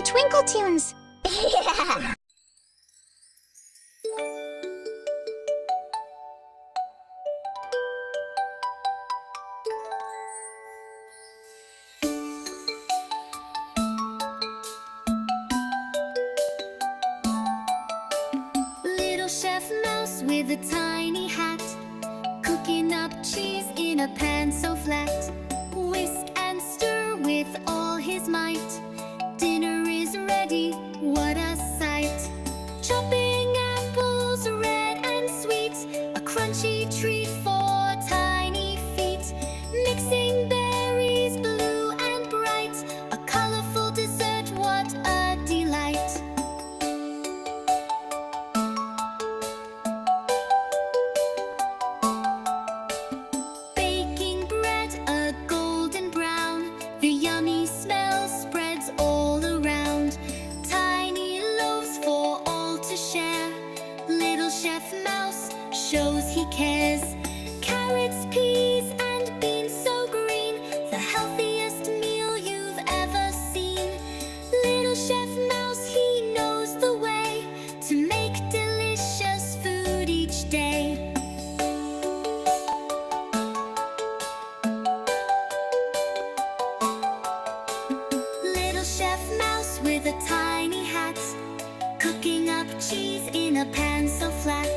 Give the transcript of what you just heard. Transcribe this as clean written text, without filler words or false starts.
Twinkle Toons. Little Chef Mouse with a tiny hat, cooking up cheese in a pan so flat. Whisk and stir with all his might. Dinner is ready, what a sight. Chopping apples red and sweet, a crunchy treat for tiny feet. Mixing berries blue and bright, a colorful dessert, what a delight. Baking bread a golden brown, the yummy smell spreads all around. Tiny loaves for all to share, little Chef Mouse shows he cares. Carrots, peas and beans so green, the healthiest meal you've ever seen. Little Chef Mouse, he knows the way to make delicious food each day. Little Chef Mouse with a tiny hat, cooking up cheese in a pan so flat.